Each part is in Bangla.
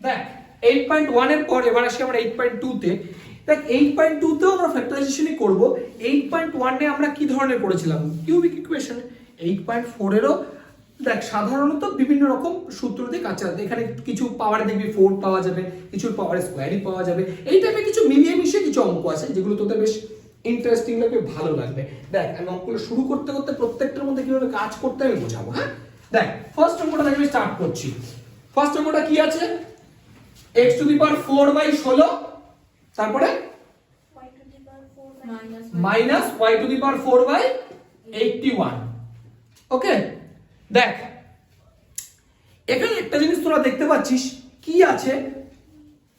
দেখ 8.1 এর পর এবার আসি আমরা 8.2 তে। দেখ 8.2 তেও আমরা ফ্যাক্টরাইজেশনই করব। 8.1 এ আমরা কি ধরনের করেছিলাম কিউবিক ইকুয়েশন। 8.4 এরও দেখ সাধারণত বিভিন্ন রকম সূত্র দিয়ে কাজ আছে। এখানে কিছু পাওয়ারে দেখবি 4 পাওয়া যাবে, কিছু পাওয়ারে স্কোয়ারই পাওয়া যাবে। এই টাইপের কিছু মিলিয়ে মিশিয়ে কিছু অঙ্ক আছে যেগুলো তোদের বেশ ইন্টারেস্টিং লাগবে, ভালো লাগবে। দেখ আমি অঙ্কগুলো শুরু করতে করতে প্রত্যেকটার মধ্যে কিভাবে কাজ করতে আমি বোঝাবো। হ্যাঁ দেখ ফার্স্ট অঙ্কটা দেখে আমি স্টার্ট করছি। ফার্স্ট অঙ্কটা কি আছে, x টু দি পাওয়ার 4/16 তারপরে মাইনাস y টু দি পাওয়ার 4/81। ওকে দেখ এখানে একটা জিনিস তোরা দেখতে পাচ্ছিস কি আছে,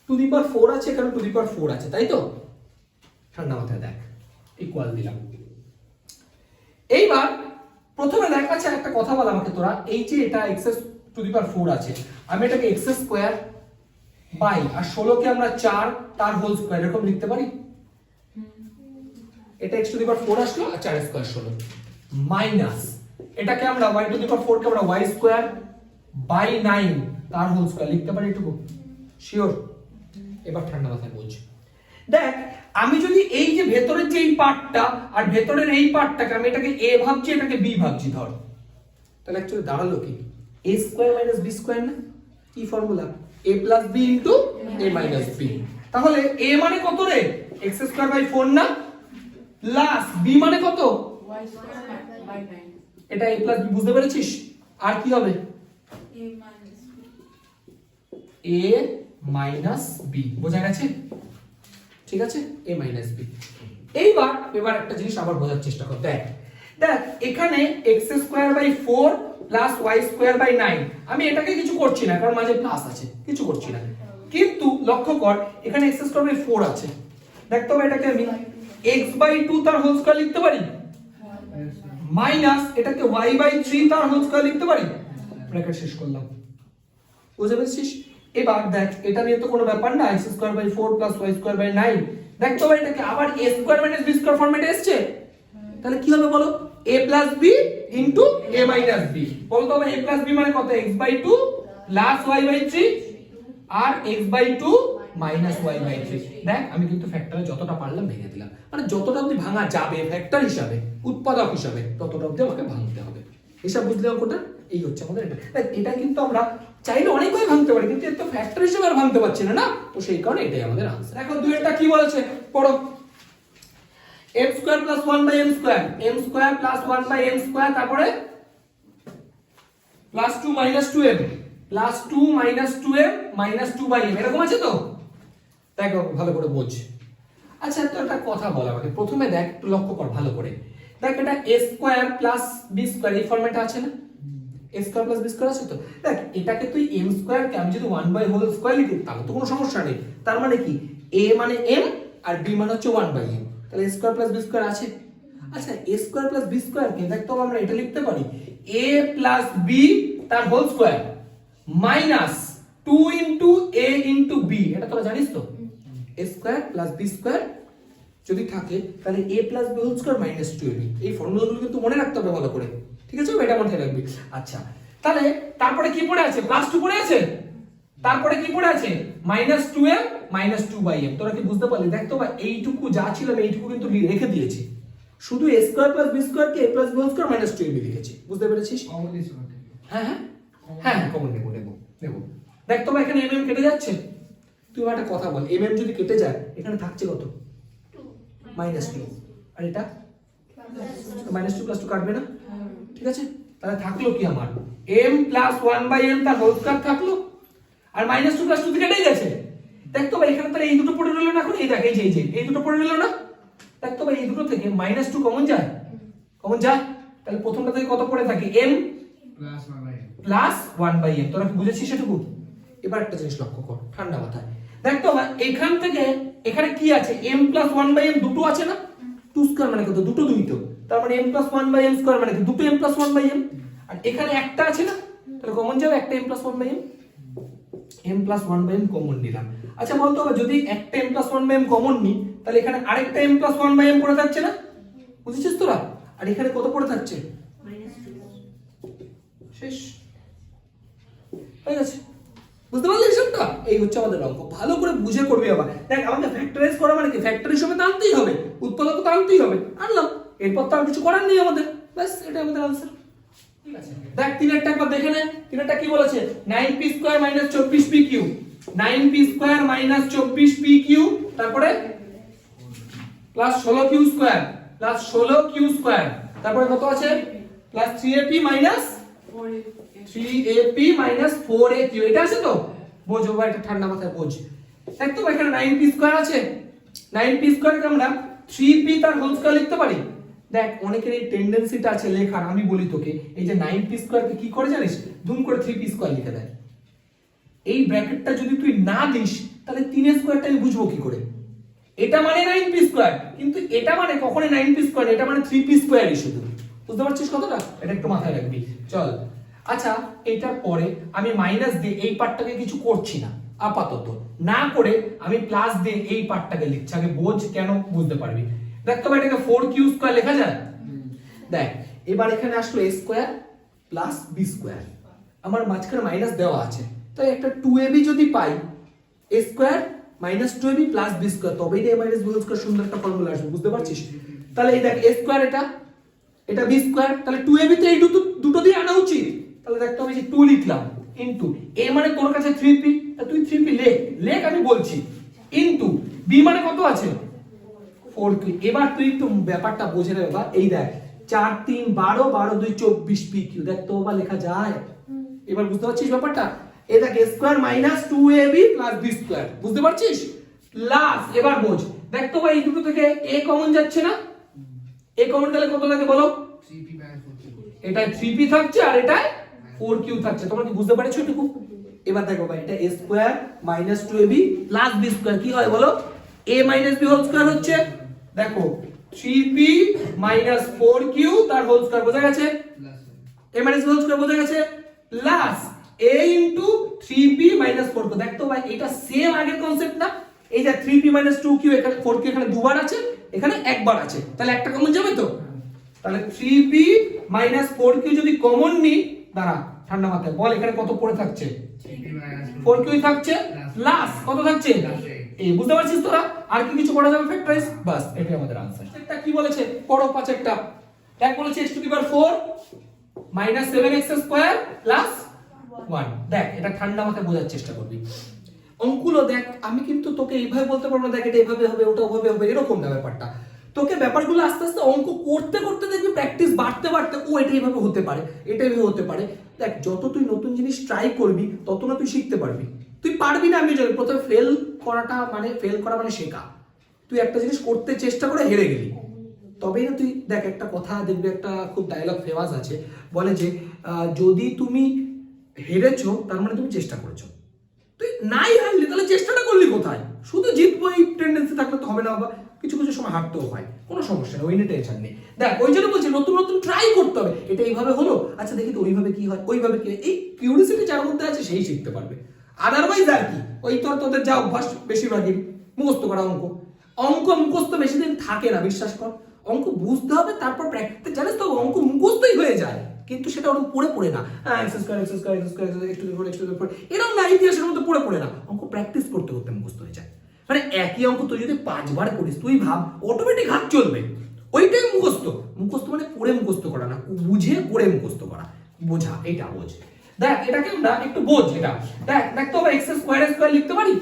টু দি পাওয়ার 4 আছে, এখানে টু দি পাওয়ার 4 আছে, তাই তো? ঠান্ডা মাথায় দেখ ইকুয়াল দিলাম। এইবার প্রথমে দেখ আছে একটা কথা বল আমাকে তোরা, এই যে এটা x টু দি পাওয়ার 4 আছে, আমি এটাকে x স্কয়ার বাই আর 16 কে আমরা 4 তার হোল স্কয়ার এরকম লিখতে পারি। এটা x টু দি পাওয়ার 4 আসলো আর 4 স্কয়ার 16 মাইনাস এটাকে আমরা y টু দি পাওয়ার 4 কে আমরা y স্কয়ার বাই 9 তার হোল স্কয়ার লিখতে পারি। এটুকু শিওর? এবার ঠান্ডা মাথায় বুঝ। দেখ আমি যদি এই যে ভেতরের যে এই পার্টটা আর ভেতরের এই পার্টটাকে আমি এটাকে a ভাবছি এটাকে b ভাবছি ধর, তাহলে অ্যাকচুয়ালি দাঁড়ালো কি a square minus b square না? কি formula? a plus b into a minus b। তাহলে a মানে কত রে? x স্কয়ার বাই 4 না, প্লাস b মানে কত? y square by 9। এটা a প্লাস b বুঝতে পেরেছিস? আর কি হবে? a মাইনাস b বোঝা গেছে? ঠিক আছে, a মাইনাস b। এবার একটা জিনিস আবার বোঝার চেষ্টা কর। দেখ দেখ এখানে x square by 4 plus y square by 9, আমি এটাকে কিছু করছি না কারণ মাঝে প্লাস আছে, কিছু করছি না। কিন্তু লক্ষ্য কর এখানে x স্কয়ার বাই 4 আছে, দেখ তো এটাকে আমি x বাই 2 তার হোল স্কয়ার লিখতে পারি, মাইনাস এটাকে y বাই 3 তার হোল স্কয়ার লিখতে পারি। ব্র্যাকেট শেষ করলাম, বুঝতে পেরেছিস? এবার দেখ এটা নিয়ে তো কোনো ব্যাপার না, x square by 4 plus y square by 9, দেখ তো এটাকে আবার a square minus b square ফরম্যাটে এসেছে। তাহলে কি হবে বলো? a plus b into a minus b। বলো তো a প্লাস b মানে কত? x by 2 plus y by 3 আর x by 2 minus y by 3। দেখ আমি কিন্তু ফ্যাক্টরে যতটা পারলাম ভেঙে দিলাম, মানে যতটা অবধি ভাঙা যাবে ফ্যাক্টর হিসাবে, উৎপাদক হিসাবে ততটা অবধি আমাকে ভাঙতে হবে। হিসাব বুঝলে অঙ্কটা এই হচ্ছে আমাদের এটা। এটা কিন্তু আমরা চাইলে অনেকভাবে ভাঙতে পারি, কিন্তু এত ফ্যাক্টর হিসেবে আর ভাঙতে পারছি না, না? তো সেই কারণে এটাই আমাদের আনসার। দেখো দুইটা কি বলেছে পড়ো। m square plus 1 by m square, m square plus 1 by m square, তারপরে plus 2 minus 2m, plus 2 minus 2m minus 2 by m, এরকম আছে তো? দেখো ভালো করে বোঝ। আচ্ছা তো একটা কথা বল আমাকে, প্রথমে দেখ একটু লক্ষ্য কর ভালো করে। দেখ এটা a square plus b square এই ফরম্যাটে আছে না? a square plus b square আছে তো? দেখ এটাকে তুই m স্কয়ার কে আমি যদি 1 বাই হোল স্কয়ার লিখি তাহলে তো কোনো সমস্যা নেই। তার মানে কি a মানে m আর b মানে হচ্ছে 1 বাই m, তাহলে a square plus b square আছে। আচ্ছা a square plus b square কে দেখ তো আমরা এটা লিখতে পারি a প্লাস b তার whole square minus 2 into a into b। এটা তোরা জানিস তো? a square plus b square যদি থাকে তাহলে a plus b whole square minus 2ab। এই ফর্মুলাগুলো কিন্তু মনে রাখতে হবে ভালো করে, ঠিক আছে? এটা মাথায় রাখবি। আচ্ছা তাহলে তারপরে কি পড়ে আছে? প্লাস 2 পড়ে আছে, তারপরে কি পড়ে আছে? Minus 2m minus 2 by m। তোরা কি বুঝতে পারলি? দেখ তো ভাই এইটুকু যা ছিল আমি এইটুকু কিন্তু রেখে দিয়েছি, শুধু a square plus b square কে a plus b whole square minus 2ab লিখেছি। বুঝতে পেরেছিস? হ্যাঁ হ্যাঁ হ্যাঁ কমন নেব। দেখ তো ভাই এখানে mm কেটে যাচ্ছে, তুই একটা কথা বল, mm যদি কেটে যায় এখানে থাকছে কত? মাইনাস 2, আর এটা মাইনাস 2 প্লাস 2 কাটবে না? ঠিক আছে, তাহলে থাকলো কি আমার m প্লাস 1 বাই m তার হোল স্কয়ার থাকলো, আর মাইনাস 2 প্লাস 2 থেকে কেটেই গেছে। দেখ তো ভাই এখানে তাহলে এই দুটো পড়ে রইলো না, এখন এই দেখ এই যে এই দুটো পড়ে রইলো না? দেখ তো ভাই এই দুটো থেকে মাইনাস 2 কমন যায়, কমন যায়। তাহলে প্রথমটা থেকে কত পড়ে থাকে? m plus 1 by m। তোরা কি বুঝেছিস সেটুকু? এবার একটা জিনিস লক্ষ্য কর ঠান্ডা মাথায়। দেখ তো ভাই এখান থেকে এখানে কি আছে? m প্লাস 1 বাই m দুটো আছে না? 2 স্কয়ার মানে কত? দুটো 2 তো, তার মানে m plus 1 by m square মানে কি? দুটো m প্লাস 1 বাই m। আর এখানে একটা আছে না, তাহলে কমন যাবে একটা m plus 1 by m, m plus 1 by m common নিলাম। আচ্ছা বলতো যদি একটা m plus 1 by m common নি তাহলে এখানে আরেকটা m প্লাস 1 বাই m পড়ে থাকছে না? বুঝেছিস তোরা? আর এখানে কত পড়ে থাকছে? শেষ হয়ে গেছে। বুঝতে পারলি? তো? এই হচ্ছে আমাদের অঙ্ক, ভালো করে বুঝে করবি বাবা। দেখ আমাকে ফ্যাক্টরাইজ করা মানে কি, ফ্যাক্টর হিসেবে তো আনতেই হবে, উৎপাদক তো আনতেই হবে, আনলাম, এরপর তো আর কিছু করার নেই আমাদের, ব্যাস এটা আমাদের আনসার। ঠিক আছে, দেখ তিনেরটা একবার দেখে নে, তিনেরটা কি বলেছে, 9p square minus 24p q, 9p square minus 24p q, তারপরে plus 16q square plus 16q square, তারপরে কত আছে, plus 3ap minus 3ap minus 4aq, এটা আছে তো, বোঝো ভাই, এটা ঠান্ডা মাথায় বোঝ। দেখ তো এখানে 9p স্কয়ার আছে, 9p স্কয়ারকে আমরা 3p তার হোল স্কয়ার লিখতে পারি। দেখ অনেকের এই টেন্ডেন্সিটা আছে লেখার, আমি বলি তোকে, এই যে 9p স্কয়ারকে কি করে জানিস, ধুম করে 3p স্কয়ার লিখে দেয়। এই ব্র্যাকেটটা যদি তুই না দিস তাহলে 3 স্কয়ারটা আমি বুঝবো কি করে, এটা মানে 9p স্কয়ার, কিন্তু এটা মানে কখনোই 9p স্কয়ার, এটা মানে 3p স্কয়ারই শুধু, বুঝতে পারছিস কতটা, এটা একটু মাথায় রাখবি। চল আচ্ছা, এটার পরে আমি মাইনাস দিয়ে এই পার্টটাকে কিছু করছি না আপাতত, না করে আমি প্লাস দিয়ে এই পার্টটাকে লিখছি, আগে বোঝ কেন, বুঝতে পারবি। দেখ তো এটাকে 4q স্কয়ার লেখা যায়। দেখ এবার এখানে আসলো a square plus b square, আমার মাঝখানে মাইনাস দেওয়া আছে, তাই একটা 2ab যদি পাই, a square minus 2ab plus b square, তবেই a মাইনাস b স্কয়ার সুন্দর একটা ফর্মুলা আসবে, বুঝতে পারছিস। তাহলে এই দেখ a স্কয়ার, এটা b স্কয়ার, তাহলে 2ab তো এই দুটো দিয়ে আনা উচিত, তাহলে দেখতে হবে যে 2 লিখলাম ইনটু a মানে তোর কাছে 3p, তুই 3p লেখ আমি বলছি, ইনটু b মানে কত আছে 4q। এবার তুই একটু ব্যাপারটা বুঝে নে বাবা, এই দেখ 4 3 12 12 2 24 pq, দেখ তো বাবা লেখা যায়, এবার বুঝতে পারছিস ব্যাপারটা। এই দেখ a square minus 2ab plus b square, বুঝতে পারছিস, প্লাস এবার বোঝ, দেখ তো ভাই এই দুটো থেকে a কমন যাচ্ছে না, a কমন গেলে কত লাগে বলো, 3p minus 4q, এটা 3p থাকছে আর এটা 4q থাকছে, তোমরা কি বুঝতে পারছো এটুকু। এবার দেখো ভাই, এটা a square minus 2ab plus b square কি হয় বলো, a minus b whole square হচ্ছে, দেখো 3p মাইনাস 4q তার হোল স্কয়ার, বোঝা গেছে, plus a minus b whole square বোঝা গেছে, plus a into 3p minus 4q। দেখো ভাই এটা সেম আগের কনসেপ্ট না, এই যে 3p মাইনাস 2q, এখানে 4q এখানে দুবার আছে, এখানে একবার আছে, তাহলে একটা কমন যাবে তো, তাহলে 3p মাইনাস 4q যদি কমন নিই, দাঁড়া ঠান্ডা মাথায় বল, এখানে কত পড়ে থাকছে, 3p minus 4q থাকছে, প্লাস কত থাকছে, এই বুঝতে পারছিস তোরা, আর কি কিছু করা যাবে ফ্যাক্টরাইজ, বাস এটাই আমাদের আনসার। এটা কি বলেছে পড়ো, পাঁচ একটা এক বলেছে x two the power 4 minus 7x square plus 1। দেখ এটা ঠান্ডা মাথায় বোঝার চেষ্টা করবি, অঙ্কগুলো দেখ, আমি কিন্তু তোকে এইভাবে বলতে পারবো না, দেখ এটা এইভাবে হবে ওটা ওভাবে হবে, এরকম না ব্যাপারটা, তোকে ব্যাপারগুলো আস্তে আস্তে অঙ্ক করতে করতে দেখবি প্র্যাকটিস বাড়তে বাড়তে, ও এটা এইভাবে হতে পারে, এটা এইভাবে হতে পারে। দেখ যত তুই নতুন জিনিস ট্রাই করবি তত না তুই শিখতে পারবি, তুই পারবি না আমি জানি, প্রথমে ফেল করা মানে শেখা, তুই একটা জিনিস করতে চেষ্টা করে হেরে গেলি, তবেই না তুই, দেখ একটা কথা দেখবি, একটা খুব ডায়লগ ফেমাস আছে, বলে যে যদি তুমি হেরেছো তার মানে তুমি চেষ্টা করেছো, তুই নাই হারলি তাহলে চেষ্টাটা করলি কোথায়, শুধু জিতবো এই টেন্ডেন্সি থাকলে তো হবে না বাবা, কিছু কিছু সময় হারতেও হয়, কোনো সমস্যা নেই, ওই নিয়ে টেনশন নেই। দেখ ওই জন্য বলছি নতুন নতুন ট্রাই করতে হবে, এটা এইভাবে হলো, আচ্ছা দেখি তো ওইভাবে কি হয়, ওইভাবে কি হয়, এই কিউরিওসিটি যার মধ্যে আছে সেই শিখতে পারবে, আদারওয়াইজ আর কি, ওই তোদের যা অভ্যাস বেশিরভাগই মুখস্থ করা, অঙ্ক মুখস্থ বেশি দিন থাকে না, বিশ্বাস কর, অঙ্ক বুঝতে হবে, তারপর প্র্যাকটিস, জানিস তো অঙ্ক মুখস্থই হয়ে যায়, কিন্তু সেটা ওরকম পড়ে না, এরকম না, ইতিহাসের মধ্যে পড়ে না, অঙ্ক প্র্যাকটিস করতে করতে মুখস্থ হয়ে যায়। মানে একই অঙ্ক তুই যদি 5 বার করিস, তুই ভাব অটোমেটিক হাত চলবে, ওইটাই মুখস্থ মানে পড়ে মুখস্থ করা না, বুঝে করে মুখস্থ করা, বোঝা, এটা বোঝ। দেখ এটাকে আমরা একটু বোঝ, এটা দেখ তো x স্কয়ার লিখতে পারি,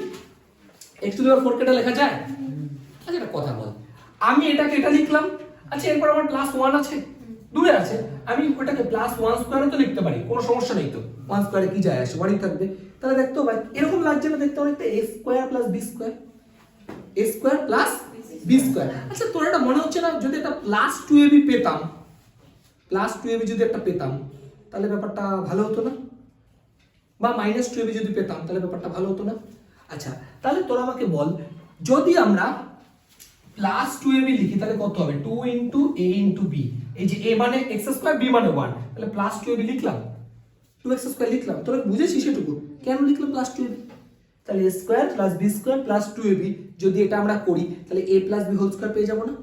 x টু দি পাওয়ার 4 কেটা লেখা যায়, আচ্ছা একটা কথা বল, আমি এটাকে এটা লিখলাম, আচ্ছা এরপর আমার প্লাস 1 আছে দূরে আছে, আমি ওটাকে প্লাস 1 স্কয়ারও তো লিখতে পারি, কোনো সমস্যা নেই তো, 1 স্কয়ারে কি যায় আসে, 1ই থাকবে, তাহলে দেখতো ভাই এরকম লাগছে না, দেখতে অনেকটা a square plus b square, a square plus b square. আচ্ছা তোর এটা মনে হচ্ছে না, যদি এটা প্লাস 2ab পেতাম, প্লাস 2ab যদি একটা পেতাম তাহলে ব্যাপারটা ভালো হতো না, বা মাইনাস 2ab যদি পেতাম তাহলে ব্যাপারটা ভালো হতো না। আচ্ছা তাহলে তোরা আমাকে বল, যদি আমরা প্লাস 2ab লিখি তাহলে কত হবে, 2 ইনটু a ইনটু b, এই যে a মানে x স্কয়ার b মানে 1, তাহলে প্লাস 2ab লিখলাম, 2x স্কয়ার লিখলাম, তোরা বুঝেছিস সেটুকু, কেন লিখলাম প্লাস 2ab, তাহলে a square plus b square plus 2ab, যদি এটা আমরা করি তাহলে a plus b whole square পেয়ে যাব না,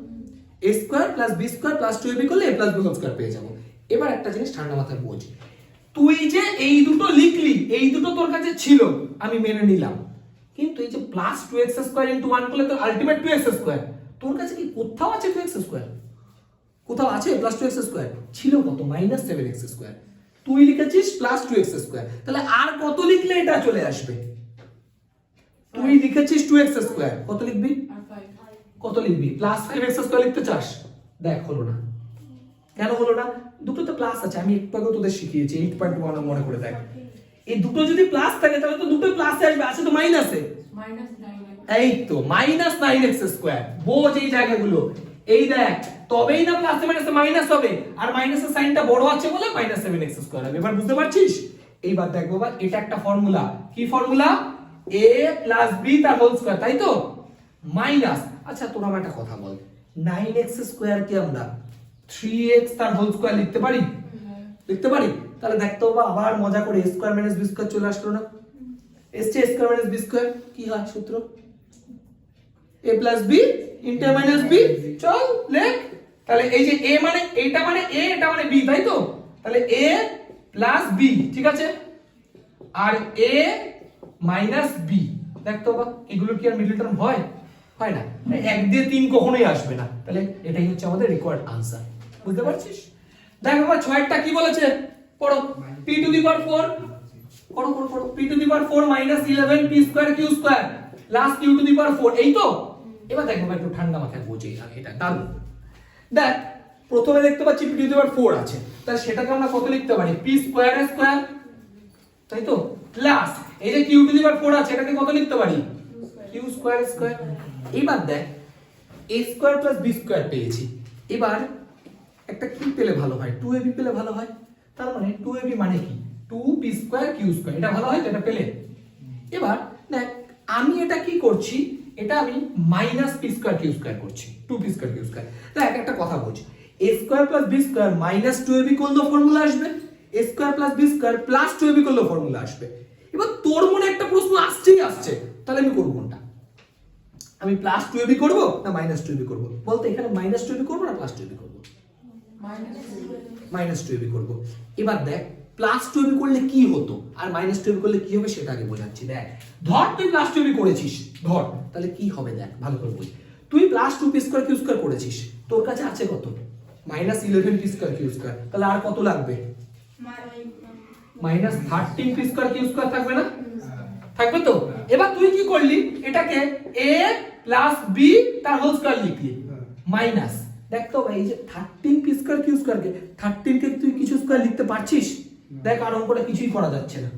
a square plus b square plus 2ab করলে a plus b whole square পেয়ে যাব। এবার একটা জিনিস ঠান্ডা মাথায় বোঝ, তুই যে এই দুটো লিখলি, এই দুটো তোর কাছে ছিল, আমি মেনে নিলাম, কিন্তু এই যে প্লাস 2x স্কয়ার ইনটু 1 করলে তো আলটিমেট 2x স্কয়ার, তোর কাছে কি কোথাও আছে 2x স্কয়ার? কোথাও আছে প্লাস 2x স্কয়ার? ছিল কত? Minus 7x square. তুই লিখেছিস প্লাস 2x স্কয়ার, তাহলে আর কত লিখলে এটা চলে আসবে? তুই লিখেছিস 2x স্কয়ার, কত লিখবি? আর 5 কত লিখবি? প্লাস 5x স্কয়ার লিখতে চাস? দেখ হলো না। কেন হলো না? দুটোতে প্লাস আছে, আমি একটু আগে তোদের শিখিয়েছি 8.1 মনে করে দেখ। এই দুটো যদি প্লাস থাকে তাহলে তো দুটো প্লাসে আসবে, আছে তো মাইনাসে। -9x এই তো মাইনাস 9x স্কয়ার। বোঝ এই জায়গাগুলো, এই দেখ, তবেই না প্লাসে মাইনাসে মাইনাস হবে, আর মাইনাসের সাইনটা বড় আছে বলে মাইনাস 7x স্কয়ার হবে। এবার বুঝতে পারছিস? এইবার দেখ বাবা, এটা একটা ফর্মুলা। কি ফর্মুলা? a প্লাস b তার হোল স্কয়ার, তাই তো? মাইনাস, আচ্ছা তোরা আমার একটা কথা বল, 9x স্কয়ার কে আমরা 3x তার হোল স্কয়ার লিখতে পারি? লিখতে পারি। তাহলে দেখ তো বাবা, আবার মজা করে a square minus b square চলে আসলো না? এসছে a square minus b square, কি হয় সূত্র? a plus b into a minus b। চল লেখ। তাহলে এই যে a মানে এইটা মানে a, এটা মানে b, তাই তো? তাহলে a প্লাস b, ঠিক আছে? আর a মাইনাস b, দেখ তো বাবা, এগুলো কি আর মিডল টার্ম হয়? হয় না। 1 দিয়ে 3 কখনোই আসবে না। তাহলে এটাই হচ্ছে আমাদের রিকোয়ার্ড আনসার। বুঝতে পারছিস? দেখ বাবা, 6টা কি বলেছে পড়ো। p টু দি পাওয়ার 4, পড়ো পড়ো পড়ো, p to the power 4 minus 11 p square q square plus q to the power 4, এই তো? এবার দেখ বাবা, একটু ঠান্ডা মাথায় বোঝে, এটা দারুণ। দেখ, প্রথমে দেখতে পাচ্ছি p টু দি পাওয়ার 4 আছে, তাহলে সেটাকে আমরা কত লিখতে পারি? p স্কয়ার স্কয়ার, তাই তো? প্লাস এই যে q টু দি পাওয়ার 4 আছে, এটাকে কত লিখতে পারি? q square square. এবার দেখ, a square plus b square পেয়েছি। এবার একটা কি পেলে ভালো হয়? 2ab পেলে ভালো হয়। তার মানে 2ab মানে কি? 2p স্কয়ার q স্কয়ার, এটা ভালো হয় তো? এটা পেলে। এবার দেখ, আমি এটা কি করছি? এটা আমি minus p square q square করছি, 2p স্কয়ার q স্কয়ার। দেখ একটা কথা বুঝ, a square plus b square minus 2ab করলে ফর্মুলা আসবে, a square plus b square plus 2ab করলে ফর্মুলা আসবে। এবার তোর মনে একটা প্রশ্ন আসছেই আসছে, তাহলে আমি করব কোনটা? আমি প্লাস 2ab করব না মাইনাস 2ab করব? বলতে এখানে মাইনাস 2ab করব না প্লাস 2ab করব? মাইনাস 2ab করব। এবার দেখ, প্লাস 2ab করলে কি হতো আর মাইনাস 2ab করলে কি হবে সেটা আগে বোঝাচ্ছি। দেখ, ধর তুই প্লাস 2ab করেছিস, ধর, তাহলে কি হবে দেখ ভালো করে বুঝ। তুই plus 2p square q square করেছিস, তোর কাছে আছে কত? Minus 11p square q square. তাহলে আর কত লাগবে? Minus 13p square q square থাকবে না? থাকবে তো? এবার তুই কি করলি? এটাকে a প্লাস b তার হোল স্কয়ার লিখলি, মাইনাস, দেখ তো ভাই, এই যে 13p স্কয়ার q স্কয়ার কে 13 কে তুই কিছু স্কয়ার লিখতে পারছিস? দেখ, আর অঙ্কটা কিছুই করা যাচ্ছে না।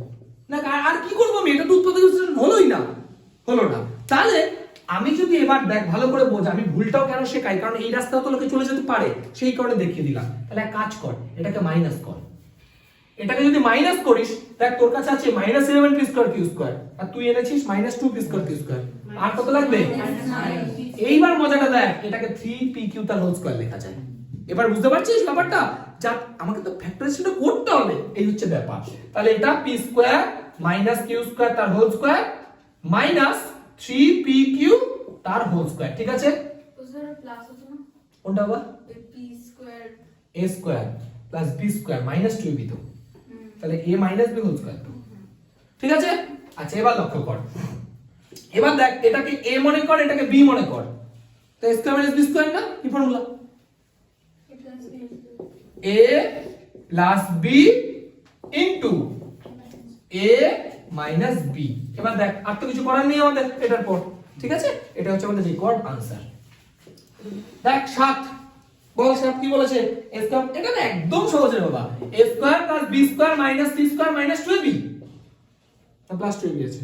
না, আর কি করব আমি? এটা তো উৎপাদক হলোই না, হলো না। তাহলে আমি যদি এবার দেখ ভালো করে বোঝ, আমি ভুলটাও কেন শেখাই, কারণ এই রাস্তাও তো লোকে চলে যেতে পারে, সেই কারণে দেখিয়ে দিলাম। তাহলে এক কাজ কর, এটাকে মাইনাস কর। এটাকে যদি মাইনাস করিস, দেখ তোর কাছে আছে minus 11p square q square, আর তুই এনেছিস minus 2p square q square. আর কত লাগবে? এইবার মজাটা দেখ, এটাকে 3pq তার হোল স্কয়ার লেখা যায়। এবার বুঝতে পারছিস ব্যাপারটা? যা আমাকে তো ফ্যাক্টরাইজেশনটা করতে হবে, এই হচ্ছে ব্যাপার। তাহলে এটা p square minus q square তার হোল স্কয়ার মাইনাস 3pq তার হোল স্কয়ার, ঠিক আছে? কোনটা আবার? a square plus b square minus 2ab তো, তাহলে a minus b whole square, ঠিক আছে? আচ্ছা, এবার লক্ষ্য কর, এবার দেখ, এটাকে a মনে কর, এটাকে b মনে কর, তো a square minus b square না? কি formula? a plus b into a minus b। এবার দেখ, আর তো কিছু করার নেই আমাদের এটার পর, ঠিক আছে? এটা হচ্ছে আমাদের রিকোয়ার্ড আনসার। দেখ 7, বল 7 কি বলেছে? a স্কয়ার, এটা না একদম সহজ রে বাবা, a square plus b square minus c square minus 2ab, না প্লাস 2ab আছে,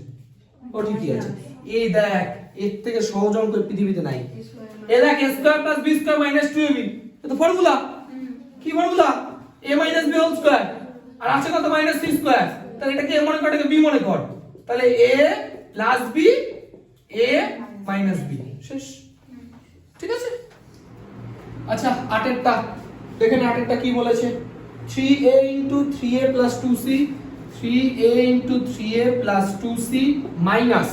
ও ঠিকই আছে। এই দেখ, এর থেকে সহজ অঙ্ক পৃথিবীতে নাই। এ দেখ, a square plus b square minus 2ab, এটা ফর্মুলা। কি formula? a minus b whole square, আর আছে কত? Minus c square. তাহলে এটাকে a মনে কর, এটাকে b মনে কর, তাহলে a plus b a minus b, শেষ, ঠিক আছে? আচ্ছা, 8এরটা দেখেন, 8এরটা কি বলেছে? 3a into 3a plus 2c, 3a into 3a plus 2c minus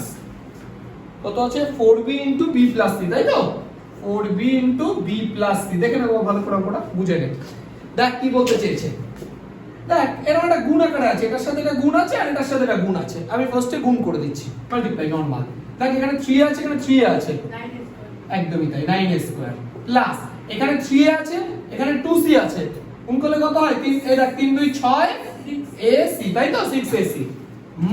কত আছে? 4b into b plus c, তাই তো? 4b into b plus c। দেখে নেবো ভালো করে, আমরা বুঝে নে। দেখ কি বলতে চেয়েছে, দেখ এরকম একটা গুণ আকারে আছে, এটার সাথে এটা গুণ আছে আর এটার সাথে এটা গুণ আছে। আমি ফার্স্টে গুণ করে দিচ্ছি, মাল্টিপ্লাই নরমাল। দেখ এখানে 3 আছে, এখানে 3 আছে, একদমই তাই 9a স্কয়ার প্লাস এখানে 3a আছে, এখানে 2c আছে, গুণ করলে কত হয় 3, এই দেখ 3 2 6 ac, তাই তো 6ac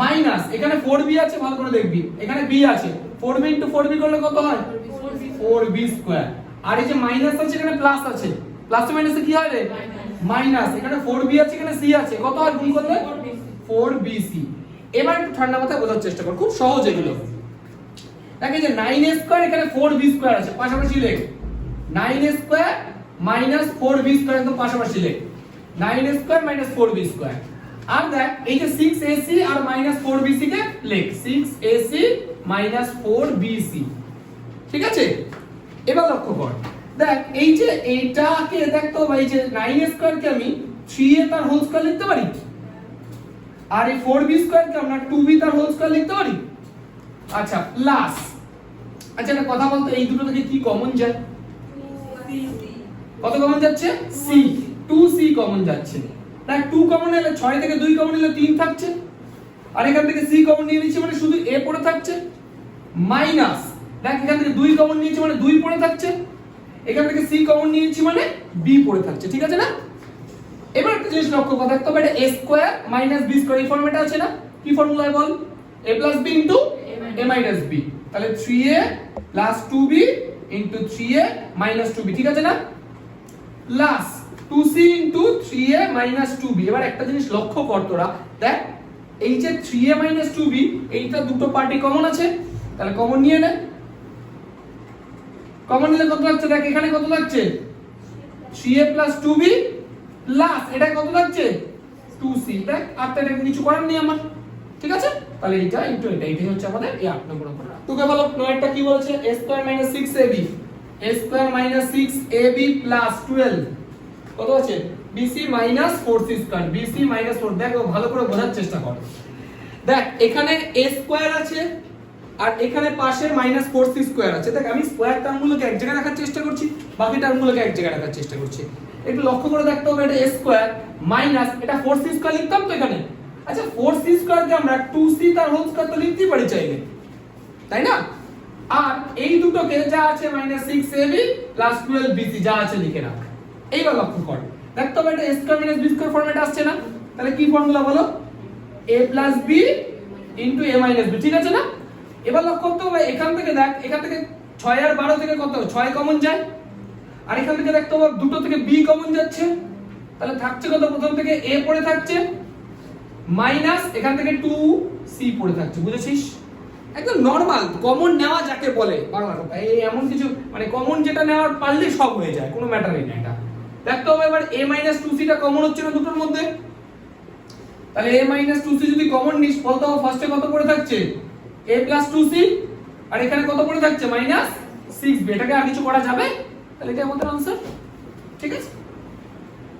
মাইনাস এখানে 4b আছে, ভালো করে দেখবি এখানে b আছে, 4b ইনটু 4b করলে কত হয় 4b স্কয়ার। আর এই যে মাইনাস আছে এখানে প্লাস আছে, প্লাস মাইনাসে কি হয় রে মাইনাস, এখানে 4b আছে এখানে c আছে, কত হয় গুণ করলে 4bc। এবার একটু ঠান্ডা মাথায় বোঝার চেষ্টা কর, খুব সহজ এগুলো। দেখো যে 9a স্কয়ার এখানে 4b স্কয়ার আছে, পাশাপাশি লেখ 9a square minus 4b square একদম পাশাপাশি লেখ, 9a square minus 4b square. আর দেখ এই যে 6ac আর মাইনাস 4bc কে লেখ 6ac মাইনাস 4bc, ঠিক আছে। এবার লক্ষ্য কর, দেখ এই যে এইটাকে দেখ তো ভাই, যে 9a স্কয়ার কে আমি 3a তার হোল স্কয়ার লিখতে পারি, আর এই 4b স্কয়ার কে আমরা 2b তার হোল স্কয়ার লিখতে পারি। আচ্ছা প্লাস, আচ্ছা একটা কথা বলতো, এই দুটো থেকে কি কমন যায়, কত কমন যাচ্ছে c, 2c কমন যাচ্ছে। দেখ 2 কমন নিলে 6 থেকে 2 কমন নিলে 3 থাকছে, আর এখান থেকে c কমন নিয়ে নিচ্ছি মানে শুধু a পড়ে থাকছে, মাইনাস দেখ এখান থেকে 2 কমন নিয়েছি মানে 2 পড়ে থাকছে, এখান থেকে c কমন নিয়েছি মানে b পড়ে থাকছে, ঠিক আছে না। এবার একটা জিনিস লক্ষ্য করতে হবে, এটা a square minus b square এই ফর্মেটে আছে না, কি ফর্মুলায় বল a plus b into a minus b, তাহলে 3a plus 2b into 3a minus 2b, ঠিক আছে না, plus 2c into 3a minus 2b। এবার একটা জিনিস লক্ষ্য কর তোরা, দেখ এই যে 3a মাইনাস 2b এইটা দুটো পার্টি কমন আছে, তাহলে কমন নিয়ে নে, কমন নিলে কত লাগছে, দেখ এখানে কত লাগছে 3a প্লাস 2b প্লাস এটা কত লাগছে 2c, দেখ আর তো এটা কিছু করার নেই আমার, ঠিক আছে। তাহলে এইটা ইনটু এটা, এটাই হচ্ছে আমাদের এই 8 নম্বর অঙ্ক। তোকে বলো 9টা কি বলেছে, a square minus 6ab, a square minus 6ab plus 12 কত আছে bc minus 4c square, bc minus 4। দেখো ভালো করে বোঝার চেষ্টা কর, দেখ এখানে a স্কয়ার আছে আর এখানে পাশের মাইনাস 4c স্কয়ার আছে। দেখ আমি স্কয়ার টার্মগুলোকে এক জায়গায় রাখার চেষ্টা করছি, বাকি টার্মগুলোকে এক জায়গায় রাখার চেষ্টা করছি। একটু লক্ষ্য করে দেখতে হবে, এটা a স্কয়ার মাইনাস এটা 4c স্কয়ার লিখতাম তো এখানে, আচ্ছা 4c স্কয়ার কে আমরা 2c তার হোল স্কয়ার তো লিখতেই পারি চাইলে, তাই না। আর এই দুটোকে যা আছে মাইনাস 6ab প্লাস 12bc যা আছে লিখে রাখ। এইবার লক্ষ্য কর, দেখতে হবে এটা a square minus b square ফরম্যাটে আসছে না, তাহলে কি ফর্মুলা বলো a plus b into a minus b, ঠিক আছে না। এবার লক্ষ্য করতে হবে এখান থেকে, দেখ এখান থেকে 6 আর 12 থেকে কত 6 কমন যায়, আর এখান থেকে দেখতে হবে দুটো থেকে b কমন যাচ্ছে, তাহলে থাকছে কত, প্রথম থেকে a পড়ে থাকছে মাইনাস এখান থেকে 2c পড়ে থাকছে, বুঝেছিস। একদম নরমাল কমন নেওয়া যাকে বলে বাংলা কথা, এই এমন কিছু মানে কমন যেটা নেওয়ার পারলে সব হয়ে যায়, কোনো ম্যাটারই না। এটা দেখতে হবে এবার a মাইনাস 2c টা কমন হচ্ছে না দুটোর মধ্যে, তাহলে a মাইনাস 2c যদি কমন নিস বলতো ফার্স্টে কত পড়ে থাকছে a প্লাস 2c, আর এখানে কত পড়ে থাকছে মাইনাস 6b। এটাকে আর কিছু করা যাবে, তাহলে এটা আমাদের आंसर, ঠিক আছে।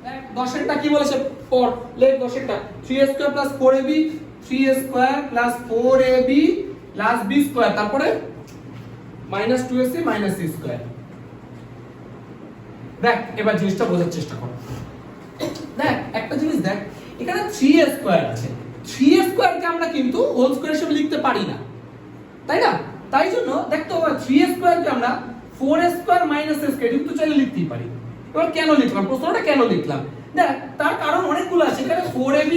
দেখ 10 এরটা কি বলেছে পড়, লেখ 10 এরটা 3a square plus 4ab, 3a square plus 4ab plus b square, তারপরে minus 2ac minus c square. দেখ এবার জিনিসটা বোঝার চেষ্টা কর, দেখ একটা জিনিস দেখ এখানে 3a স্কয়ার আছে, 3a স্কয়ার কে আমরা কিন্তু হোল স্কয়ার হিসেবে লিখতে পারি না, তাই না। তাই জন্য দেখতে হবে 3a স্কয়ার কে আমরা 4a square minus a square কিন্তু চাইলে লিখতেই পারি। এবার কেন লিখলাম, প্রশ্নটা কেন লিখলাম, দেখ তার কারণ অনেকগুলো আছে। এখানে 4ab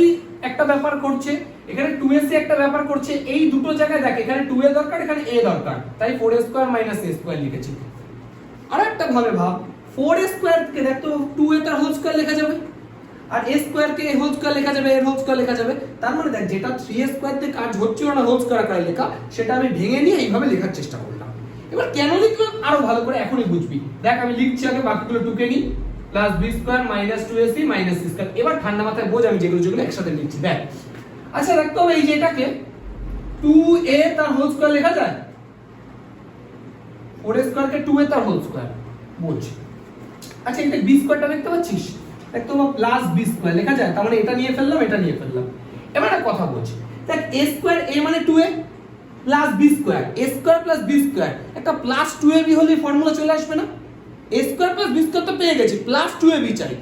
একটা ব্যাপার করছে, এখানে 2ac একটা ব্যাপার করছে, এই দুটো জায়গায় দেখ এখানে 2a দরকার এখানে a দরকার, তাই 4a square minus a square লিখেছি। আর একটা ভাবে ভাব 4a স্কয়ার কে দেখ তো 2a তার হোল স্কয়ার লেখা যাবে, আর a স্কয়ার কে হোল স্কয়ার লেখা যাবে, এর হোল স্কয়ার লেখা যাবে। তার মানে দেখ যেটা 3a স্কয়ার তে কাজ হচ্ছে না হোল স্কয়ার আকারে লেখা, সেটা আমি ভেঙে নিয়ে এইভাবে লেখার চেষ্টা করলাম। এবার কেন লিখলাম আরো ভালো করে এখনই বুঝবি। দেখ আমি লিখছি আগে বাকিগুলো টুকে নি, plus b square minus 2ac minus c square. এবার ঠান্ডা মাথায় বোঝ আমি যেগুলো একসাথে লিখছি। দেখ আচ্ছা দেখতে হবে এই যে এটাকে 2a তার হোল স্কয়ার লেখা যায়, 4a স্কয়ার কে 2a তার হোল স্কয়ার বুঝ। আচ্ছা এটা b স্কয়ারটা দেখতে পাচ্ছিস, দেখতো প্লাস b স্কয়ার লেখা যায়, তার মানে এটা নিয়ে ফেললাম এটা নিয়ে ফেললাম। এবার একটা কথা বলছি, দেখ a স্কয়ার a মানে 2a plus b square, a square plus b square, একটা প্লাস 2ab হলে ফর্মুলা চলে আসবে না। a square plus b square তো পেয়ে গেছি, প্লাস 2ab চাই।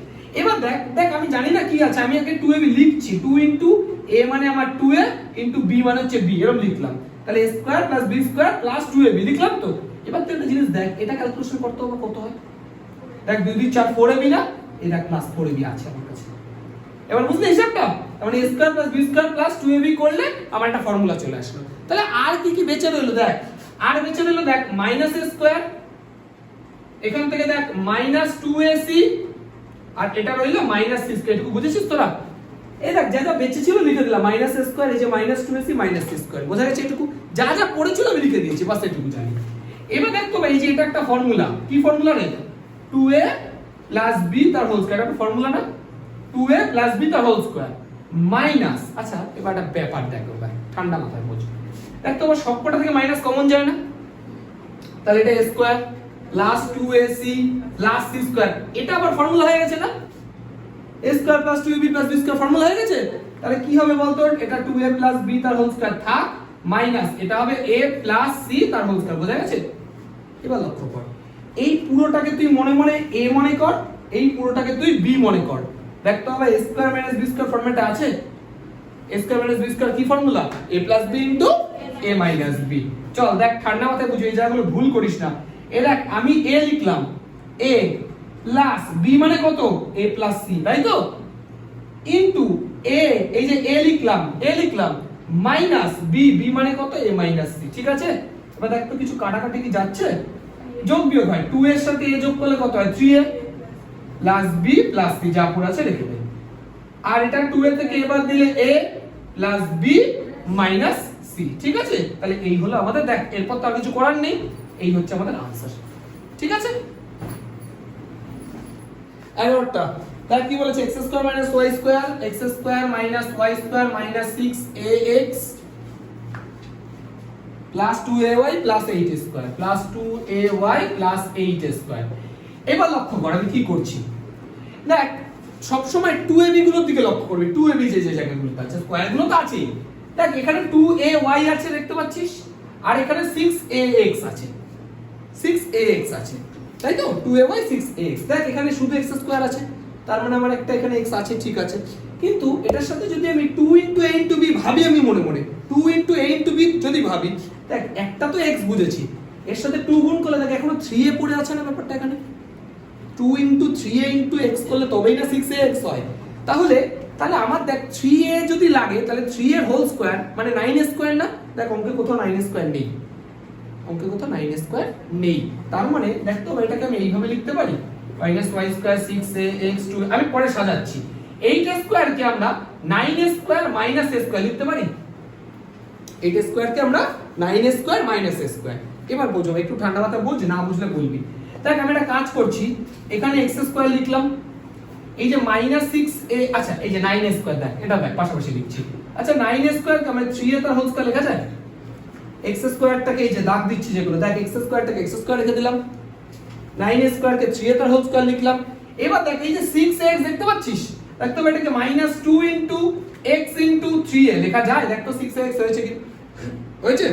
এবার দেখ দেখ আমি জানি না কি আছে, আমি আগে 2ab লিখছি, 2 ইনটু a মানে আমার 2a ইনটু b মানে হচ্ছে b, এরকম লিখলাম। তাহলে a square plus b square plus 2ab লিখলাম তো। এবার তুই একটা জিনিস দেখ, এটা ক্যালকুলেশন করতে হবে কত হয়। দেখ 2 2 4 4ab না, এই দেখ প্লাস 4ab আছে আমার কাছে। এবার বুঝলি হিসাবটা? মানে a square plus b square plus 2ab করলে আমার একটা ফর্মুলা চলে আসলো। তাহলে আর কি কি বেঁচে রইলো দেখ, আর বেঁচে রইলো দেখ মাইনাস a স্কয়ার, এখান থেকে দেখ মাইনাস 2ac, আর এটা রইলো মাইনাস c স্কয়ার। এটুকু বুঝেছিস তোরা? এই দেখ যা যা বেঁচে ছিল লিখে দিলাম, মাইনাস a স্কয়ার, এই যে minus 2ac minus c square, বোঝা গেছে? এটুকু যা যা পড়েছিল আমি লিখে দিয়েছি, বাস এটুকু জানি। এবার দেখ তো ভাই, এই যে এটা একটা ফর্মুলা, কি ফর্মুলা রে? 2a প্লাস b তার হোল স্কয়ার, একটা ফর্মুলা না? 2a প্লাস b তার হোল স্কয়ার মাইনাস, আচ্ছা এবার একটা ব্যাপার দেখো ভাই, ঠান্ডা মাথায় বোঝ। দেখ তো আবার সবকটা থেকে মাইনাস কমন যায় না, তাহলে এটা a square plus 2ac plus c square, এটা আবার ফর্মুলা হয়ে গেছে না? a square plus 2ab plus b square formula হয়ে গেছে। তাহলে কি হবে বলতো? এটা 2a প্লাস b তার হোল স্কয়ার থাক, মাইনাস এটা হবে a প্লাস c তার হোল স্কয়ার, বোঝা গেছে? এবার লক্ষ্য কর, এই পুরোটাকে তুই মনে মনে a মনে কর, এই পুরোটাকে তুই b মনে কর। দেখ তো হবে a square minus b square ফর্মুলাটা আছে? a square minus b square কি formula? a plus b into a minus b। চল দেখ ঠান্ডা মাথায় বুঝো, এই জায়গাগুলো ভুল করিস না। এ দেখ আমি a লিখলাম, a প্লাস b মানে কত? a প্লাস c, তাই তো? ইনটু a, এই যে a লিখলাম মাইনাস b, b মানে কত? a মাইনাস c, ঠিক আছে? এবার দেখ তো কিছু কাটাকাটি কি যাচ্ছে? যোগ বিয়োগ হয়, 2 এর সাথে a যোগ করলে কত হয়? 3a plus b plus c, যা পুরো আছে রেখে দে। আর এটা 2 এর থেকে এবার দিলে a plus b minus c, ঠিক আছে? তাহলে এই হলো আমাদের, দেখ এরপর তো আর কিছু করার নেই, এই হচ্ছে আমাদের আনসার, ঠিক আছে? এগারোটা তার কি বলেছে? x square minus y square, x square minus y square minus 6ax plus 2ay plus 8 square plus 2ay plus 8 square. এবার লক্ষ্য কর আমি কি করছি, দেখ সব সময় 2ab গুলোর দিকে লক্ষ্য করবি, 2ab যে যে জায়গাগুলোতে আছে, স্কয়ার গুলো তো আছে। দেখ এখানে 2ay আছে দেখতে পাচ্ছিস, আর এখানে 6ax আছে, 6ax আছে, তাই তো? 2ay 6ax, দেখ এখানে শুধু x স্কয়ার আছে, তার মানে আমার একটা এখানে x আছে, ঠিক আছে? কিন্তু এটার সাথে যদি আমি 2 ইনটু a ইনটু b ভাবি, আমি মনে মনে 2 ইনটু a ইনটু b যদি ভাবি, দেখ একটা তো x বুঝেছি, এর সাথে 2 গুণ করলে দেখ এখনো 3a পড়ে আছে না ব্যাপারটা এখানে? 2 ইনটু 3a ইনটু x করলে তবেই না 6ax হয়। তাহলে আমার দেখ 3a যদি লাগে, তাহলে 3 এর হোল স্কয়ার মানে 9a স্কয়ার না? দেখ অঙ্কে কোথাও 9a স্কয়ার নেই, অঙ্কে কোথাও 9a স্কয়ার নেই। তার মানে দেখ তো এটাকে আমি এইভাবে লিখতে পারি, মাইনাস y স্কয়ার 6ax 2, আমি পরে সাজাচ্ছি। 8a স্কয়ার কে আমরা 9a square minus a square লিখতে পারি, 8a স্কয়ার কে আমরা 9a square minus a square. এবার বোঝো, একটু ঠান্ডা মাথায় বোঝ, না বুঝলে বলবি। দেখ আমি একটা কাজ করছি, এখানে x স্কয়ার লিখলাম, এই যে মাইনাস 6a, আচ্ছা এই যে 9a স্কয়ার, দেখ এটা দেখ পাশাপাশি লিখছি। আচ্ছা 9a স্কয়ার কে আমরা 3a তার হোল স্কয়ার লেখা যায়? x স্কয়ারটাকে এই যে দাগ দিচ্ছি যেগুলো, দেখ x স্কয়ারটাকে x স্কয়ার লিখে দিলাম, 9a স্কয়ার কে 3a তার হোল স্কয়ার লিখলাম। এবার দেখ এই যে 6x দেখতে পাচ্ছিস, দেখ তো এটাকে minus 2 into x into 3a লেখা যায়? দেখ তো 6x হয়েছে কি হয়েছে?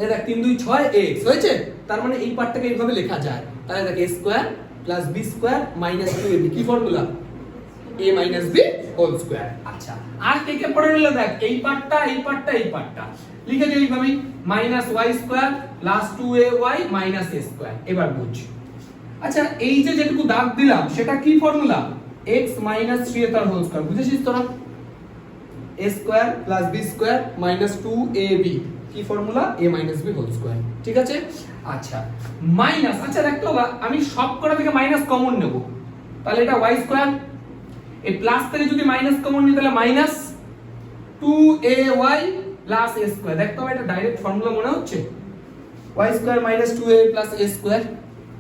এই দেখ 3 2 6x হয়েছে, তার মানে এই পার্টটাকে এইভাবে লেখা যায়। তাহলে দেখ a square plus b square minus 2ab, কি formula? a minus b whole square. আচ্ছা আর কে কে পড়ে নিল? দেখ এই পার্টটা, এই পার্টটা, এই পার্টটা লিখে দিই এইভাবে, minus y square plus 2ay minus a square. এবার বুঝ, আচ্ছা এই যে যেটুকু দাগ দিলাম সেটা কি ফর্মুলা? x মাইনাস 3a তার হোল স্কয়ার, বুঝেছিস তোরা? a square plus b square minus 2ab, কি formula? a minus b whole square, ঠিক আছে? আচ্ছা মাইনাস, আচ্ছা দেখতো আমি সব কটা থেকে মাইনাস কমন নেব, তাহলে এটা y স্কয়ার, এই প্লাস থেকে যদি মাইনাস কমন নিই তাহলে minus 2ay plus a square. দেখতো এটা ডাইরেক্ট ফর্মুলা মনে হচ্ছে, y square minus 2a plus a square,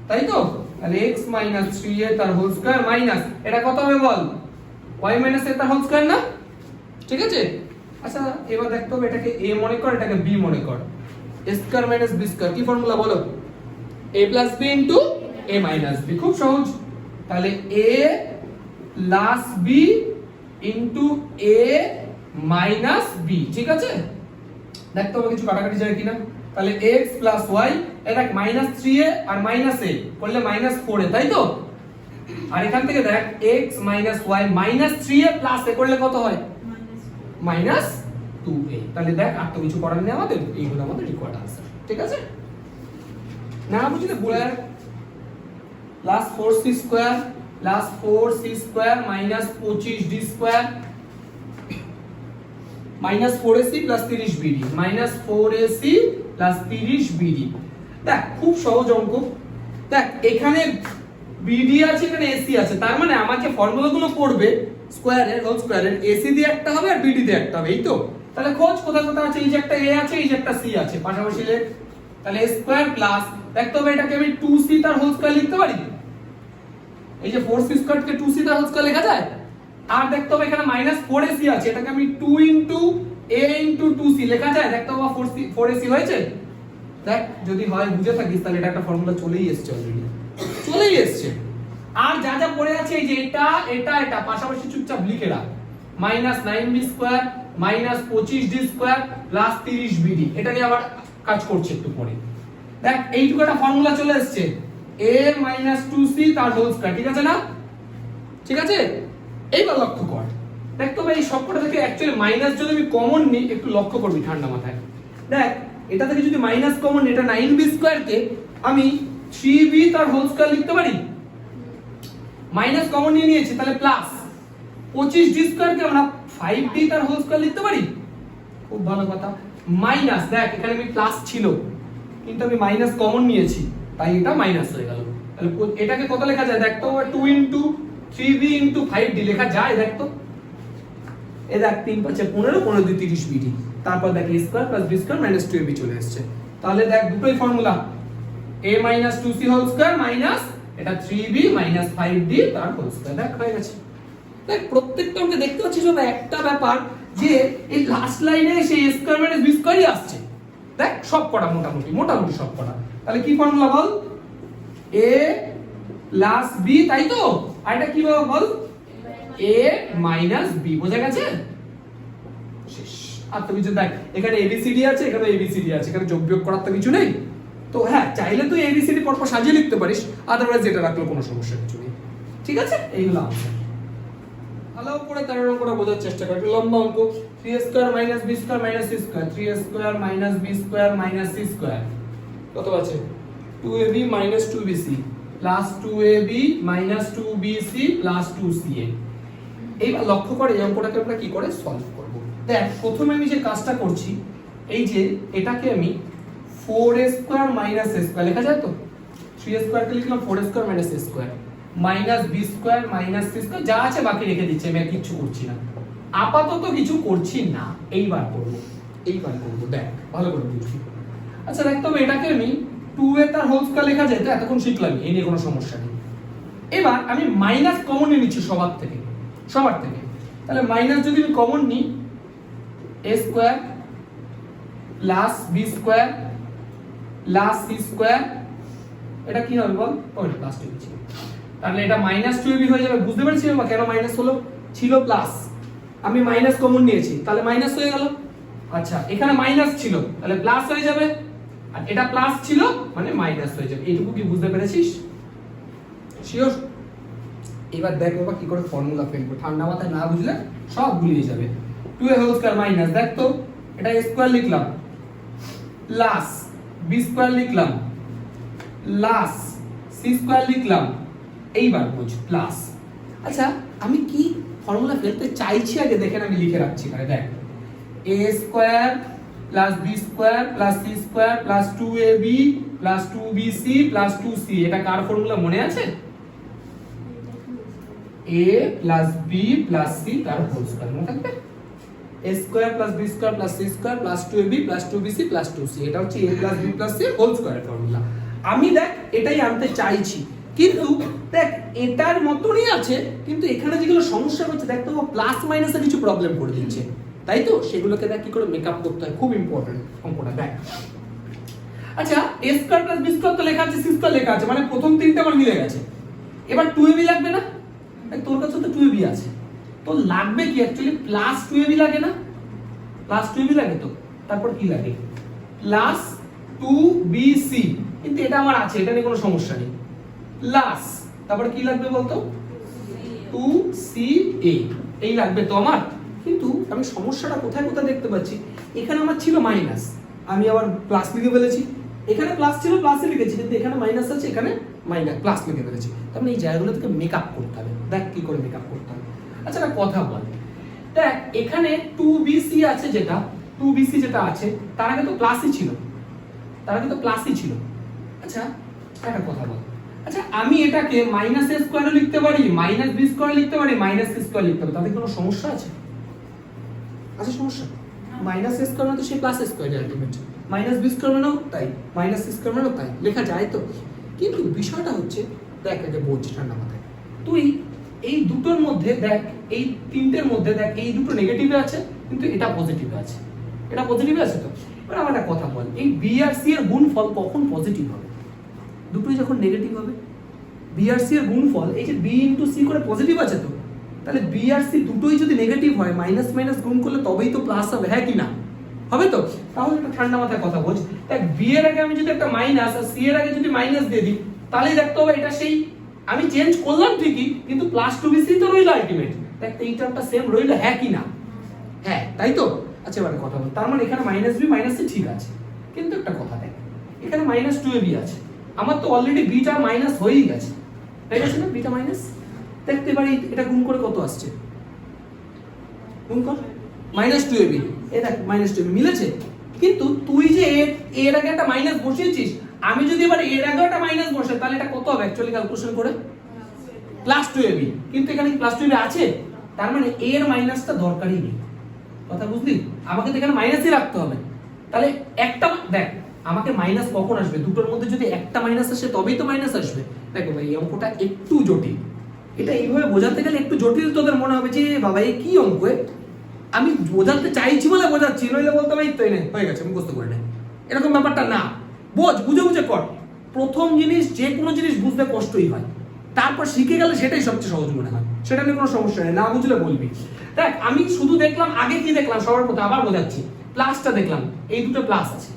তাই তো? তাহলে x মাইনাস 3a তার হোল স্কয়ার মাইনাস, এটা কত হবে বল? y মাইনাস a তার হোল স্কয়ার না, ঠিক আছে? আচ্ছা এবার দেখতে হবে, এটাকে a মনে কর, এটাকে b মনে কর, a square minus b square, কি ফর্মুলা বলো? a plus b into a minus b, খুব সহজ। তাহলে a plus b into a minus b, ঠিক আছে? দেখতে হবে কিছু কাটাকাটি যায় কিনা। তাহলে x প্লাস y, এটা মাইনাস 3a আর মাইনাস a করলে মাইনাস 4a, তাই তো? আর এখান থেকে দেখ x y -3a a করলে কত হয় -2a। তাহলে দেখ আর তো কিছু করার নেই আমাদের, এইগুলো আমাদের রিকোয়ার্ড আনসার। ঠিক আছে না বুঝলে square plus 4c square plus 4c square minus 25d square minus 4ac plus 30bd minus 4ac plus 30bd। দেখ খুব সহজ অঙ্ক। দেখ এখানে bd আছে, এখানে ac আছে, তার মানে আমাকে ফর্মুলাগুলো পড়বে স্কয়ারের হোল স্কয়ারের ac দিয়ে একটা হবে আর bd দিয়ে একটা হবে, এই তো। তাহলে খোঁজ কোথায় কোথায় আছে, এই যে একটা a আছে, এই যে একটা c আছে, পাশাপাশি লেখ। তাহলে a স্কয়ার প্লাস দেখতে হবে এটাকে আমি 2c তার হোল স্কয়ার লিখতে পারি, এই যে 4c স্কয়ার কে 2c তার হোল স্কয়ার লেখা যায়। আর দেখতে হবে এখানে -4ac আছে, এটাকে আমি 2 a 2c লেখা যায়, দেখতে হবে 4ac হয়েছে। দেখ যদি হয় বুঝে থাকিস তাহলে এটা একটা ফর্মুলা চলেই এসেছে, অলরেডি চলেই এসেছে। আর যা যা পড়ে আছে এই যে এটা এটা এটা পাশাপাশি চুপচাপ লিখে রাখ, -9b square -25d square plus 30bd। এটা নিয়ে আবার কাজ করছে একটু পরে। দেখ এইটুকু একটা ফর্মুলা চলে এসেছে, a -2c তার হোল স্কয়ার, ঠিক আছে না? ঠিক আছে, এইবার লক্ষ্য কর। দেখ তো ভাই এই সবকটা থেকে অ্যাকচুয়ালি মাইনাস যদি আমি কমন নিই, একটু লক্ষ্য করবি ঠান্ডা মাথায়। দেখ এটা থেকে যদি মাইনাস কমন এটা 9b স্কয়ার কে আমি 3b তার হোল স্কয়ার লিখতে পারি, মাইনাস কমন নিয়ে নিয়েছি, তাহলে প্লাস 25d স্কয়ার কে আমরা 5d তার হোল স্কয়ার লিখতে পারি। খুব ভালো কথা। মাইনাস দেখ এখানে আমি প্লাস ছিল কিন্তু আমি মাইনাস কমন নিয়েছি, তাই এটা মাইনাস হয়ে গেল। তাহলে এটাকে কত লেখা যায় দেখ তো, 2 3b 5d লেখা যায়। দেখ তো এ দেখ 3 5 15 15 2 30bd, তারপর দেখ a square plus b square minus 2ab চলে আসছে। তাহলে দেখ দুটোই formula, a -2c whole square minus এটা 3b 5d তার হোল স্কয়ার। দেখ হয়ে গেছে। দেখ প্রত্যেকটা অঙ্কে দেখতে পাচ্ছিস না একটা ব্যাপার যে এই লাস্ট লাইনে সেই a স্কয়ার মাইনাস b স্কয়ারই আসছে। দেখ সব কটা মোটামুটি সব কটা। তাহলে কি formula ball, a plus b, তাই তো? আর এটা কি বল, a মাইনাস b। বোঝা গেছে? শেষ। আর তো কিছু দেখ এখানে abcd আছে, এখানে abcd আছে, এখানে যোগ বিয়োগ করার তো কিছু নেই। তো হ্যাঁ চাইলে তুই abcd পরপর সাজিয়ে লিখতে পারিস, আদারওয়াইজ এটা রাখলে কোনো সমস্যা কিছু নেই। ঠিক আছে, এইগুলো আনসার। ভালো করে 13 অঙ্কটা বোঝার চেষ্টা কর। লম্বা অঙ্ক, 3a square minus b square minus c square, 3a square minus b square minus c square কত আছে, 2ab minus 2bc plus 2ab minus 2bc plus 2ca। এইবার লক্ষ্য করে এই অঙ্কটাকে আমরা কি করে সলভ করব। দেখ প্রথমে আমি যে কাজটা করছি, এই যে এটাকে আমি 4a square minus a square লেখা যায় তো, 3a স্কয়ার কে লিখলাম 4a square minus a square minus b square minus c square, যা আছে বাকি রেখে দিচ্ছি, আমি আর কিছু করছি না, আপাতত কিছু করছি না। এইবার করব দেখ ভালো করে বুঝবি। আচ্ছা দেখ তবে এটাকে আমি 2a তার হোল স্কয়ার লেখা যায় তো, এতক্ষণ শিখলাম, এই নিয়ে কোনো সমস্যা নেই। এবার আমি মাইনাস কমন নিয়ে নিচ্ছি সবার থেকে। তাহলে মাইনাস যদি আমি কমন নিই, a square plus b square plus c square, এটা কি হবে বল, ওই প্লাস 2 ছিল, তাহলে এটা মাইনাস 2ab হয়ে যাবে। বুঝতে পারছিস বা কেন মাইনাস হলো, ছিল প্লাস, আমি মাইনাস কমন নিয়েছি তাহলে মাইনাস হয়ে গেল। আচ্ছা এখানে মাইনাস ছিল তাহলে প্লাস হয়ে যাবে, আর এটা প্লাস ছিল মানে মাইনাস হয়ে যাবে। এইটুকু কি বুঝতে পেরেছিস? শিওর? এবার দেখ বাবা কি করে ফর্মুলা ফেলবো, ঠান্ডা মাথায় না বুঝলে সব ভুলিয়ে যাবে। 2a হোল স্কয়ার মাইনাস, দেখ তো এটা a স্কয়ার লিখলাম প্লাস b স্কয়ার লিখলাম প্লাস c স্কয়ার লিখলাম, এইবার বুঝ প্লাস। আচ্ছা আমি কি ফর্মুলা ফেলতে চাইছি আগে দেখেন, আমি লিখে রাখছি এখানে। দেখ a square plus b square plus c square plus 2ab plus 2bc plus 2c, এটা কার ফর্মুলা মনে আছে? a plus b plus c তার হোল স্কয়ার মনে থাকবে। a square plus b square plus c square plus 2ab plus 2bc plus 2c, এটা হচ্ছে a plus b plus c whole স্কয়ারের ফর্মুলা। আমি দেখ এটাই আনতে চাইছি, কিন্তু দেখ এটার মতনই আছে, কিন্তু এখানে যেগুলো সমস্যা হচ্ছে দেখ তো প্লাস মাইনাসে কিছু প্রবলেম করে দিচ্ছে, তাই তো? সেগুলোকে দেখ কি করে মেকআপ করতে হয়, খুব ইম্পর্টেন্ট অঙ্কটা। দেখ আচ্ছা a square plus b square তো লেখা আছে, c স্কয়ার লেখা আছে, মানে প্রথম তিনটা আমার মিলে গেছে। এবার 2ab লাগবে না? তোর কাছে তো 2ab আছে, তো লাগবে কি অ্যাকচুয়ালি প্লাস 2ab লাগে না? প্লাস 2ab লাগে তো, তারপর কি লাগে প্লাস 2bc, কিন্তু এটা আমার আছে, এটা নিয়ে কোনো সমস্যা নেই। প্লাস তারপরে কি লাগবে বলতো 2ca এই লাগবে তো আমার। কিন্তু আমি সমস্যাটা কোথায় কোথায় দেখতে পাচ্ছি, এখানে আমার ছিল মাইনাস, আমি আবার প্লাস লিখে ফেলেছি, এখানে প্লাস ছিল প্লাসে লিখেছি, কিন্তু এখানে মাইনাস আছে এখানে মাইনাস প্লাস লিখে ফেলেছি। তার মানে এই জায়গাগুলো থেকে মেকআপ করতে হবে। দেখ কি করে মেকআপ করতে হবে। আচ্ছা একটা কথা বল, দেখ এখানে 2bc আছে, যেটা 2bc যেটা আছে তার আগে তো প্লাসই ছিল, তার আগে তো প্লাসই ছিল। আচ্ছা একটা কথা বল, আচ্ছা আমি এটাকে মাইনাস a স্কয়ারও লিখতে পারি, মাইনাস b স্কয়ার লিখতে পারি, মাইনাস c স্কয়ার লিখতে পারি, তাতে কোনো সমস্যা আছে? আছে সমস্যা? মাইনাস a স্কয়ার মানে তো সেই plus a square ultimate, minus b square মানেও তাই, মাইনাস c স্কয়ার মানেও তাই, লেখা যায় তো। কিন্তু বিষয়টা হচ্ছে দেখ এটা বোঝ ঠান্ডা মাথায়, তুই এই দুটোর মধ্যে দেখ, এই তিনটের মধ্যে দেখ এই দুটো নেগেটিভে আছে কিন্তু এটা পজিটিভে আছে, এটা পজিটিভে আছে তো। এবার আমার একটা কথা বল, এই b আর c এর গুণফল কখন পজিটিভ হবে? দুটোই যখন নেগেটিভ হবে। b আর c এর গুণফল এই যে b ইনটু c করে পজিটিভ আছে তো, তাহলে b আর c দুটোই যদি নেগেটিভ হয় মাইনাস মাইনাস গুণ করলে তবেই তো প্লাস হবে, হ্যাঁ কি না? হবে তো। তাহলে একটা ঠান্ডা মাথায় কথা বোঝ, দেখ b এর আগে আমি যদি একটা মাইনাস আর c এর আগে যদি মাইনাস দিয়ে দিই, তাহলেই দেখতে হবে এটা সেই, আমি চেঞ্জ করলাম ঠিকই কিন্তু প্লাস 2bc তো রইলো আলটিমেট, দেখ এই টার্মটা সেম রইলো, হ্যাঁ কি না? হ্যাঁ তাই তো। আচ্ছা এবারে কথা বল, তার মানে এখানে মাইনাস b মাইনাস c ঠিক আছে, কিন্তু একটা কথা দেখ এখানে মাইনাস 2ab আছে, আমার তো অলরেডি বিটা মাইনাস হয়েই গেছে, তাই আছে না বিটা মাইনাস। দেখতে এবারে এটা গুণ করে কত আসছে, গুণ কর মাইনাস 2ab, এই দেখ মাইনাস 2ab মিলেছে। কিন্তু তুই যে এর আগে একটা মাইনাস বসিয়েছিস, আমি যদি এবার এর আগে একটা মাইনাস বসাই তাহলে এটা কত হবে অ্যাকচুয়ালি ক্যালকুলেশন করে? প্লাস 2ab, কিন্তু এখানে প্লাস 2ab আছে, তার মানে এর মাইনাসটা দরকারই নেই, কথা বুঝলি? আমাকে তো এখানে মাইনাসই রাখতে হবে। তাহলে একটা দেখ আমাকে মাইনাস কখন আসবে, দুটোর মধ্যে যদি একটা মাইনাস আসে তবেই তো মাইনাস আসবে। দেখো ভাই এই অঙ্কটা একটু জটিল, এটা এইভাবে বোঝাতে গেলে একটু জটিল তোদের মনে হবে যে বাবা এই কি অঙ্ক, আমি বোঝাতে চাইছি বলে বোঝাচ্ছি, নইলে বলতে ভাই তো নেই হয়ে গেছে মুখস্থ করে নেই, এরকম ব্যাপারটা না। বোঝ, বুঝে বুঝে কর। প্রথম জিনিস যে কোনো জিনিস বুঝতে কষ্টই হয়, তারপর শিখে গেলে সেটাই সবচেয়ে সহজ মনে হয়, সেটা নিয়ে কোনো সমস্যা নেই, না বুঝলে বলবি। দেখ আমি শুধু দেখলাম, আগে কি দেখলাম সবার প্রথমে আবার বোঝাচ্ছি, প্লাসটা দেখলাম, এই দুটো প্লাস আছে,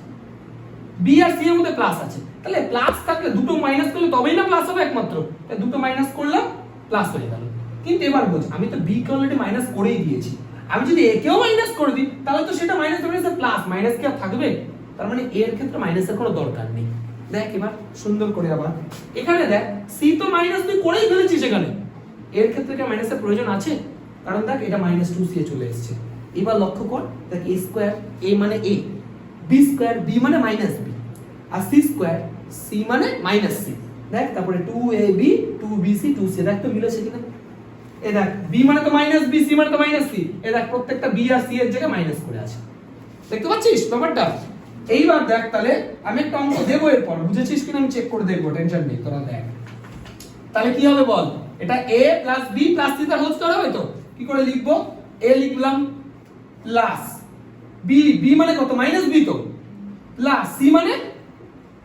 বি আর সি এর মধ্যে প্লাস আছে, তাহলে প্লাস থাকলে দুটো মাইনাস করলে তবেই না প্লাস হবে একমাত্র, তাই দুটো মাইনাস করলাম প্লাস হয়ে গেল। কিন্তু এবার বোঝ, আমি তো বি কে অলরেডি মাইনাস করেই দিয়েছি, আমি যদি এ কেও মাইনাস করে দিই তাহলে তো সেটা মাইনাস মাইনাসে প্লাস, মাইনাস কি আর থাকবে? তার মানে এর ক্ষেত্রে মাইনাসের কোনো দরকার নেই। দেখ এবার সুন্দর করে আবার এখানে দেখ সি তো মাইনাস তুই করেই ফেলেছিস, এখানে এর ক্ষেত্রে কি মাইনাসের প্রয়োজন আছে? কারণ দেখ এটা মাইনাস 2c এ চলে এসেছে। এবার লক্ষ্য কর, দেখ a স্কয়ার a মানে a, b স্কয়ার b মানে মাইনাস b, আর c স্কয়ার c মানে মাইনাস c। দেখ তারপরে 2ab 2bc 2c, দেখ তো মিলেছে কিনা? এই দেখ b মানে তো মাইনাস b, c মানে তো মাইনাস c, এই দেখ প্রত্যেকটা b আর c এর জায়গায় মাইনাস করে আছে, দেখতে পাচ্ছিস ব্যাপারটা? এইবার দেখ তাহলে আমি একটা অঙ্ক দেবো, এরপর বুঝেছিস কিনা আমি চেক করে দেখবো, টেনশন নেই তোরা দেখ। তাহলে কি হবে বল, এটা a plus b plus c তার হোল স্কয়ার হবে তো। কি করে লিখবো, a লিখলাম প্লাস b, b মানে কত মাইনাস b তো, প্লাস c মানে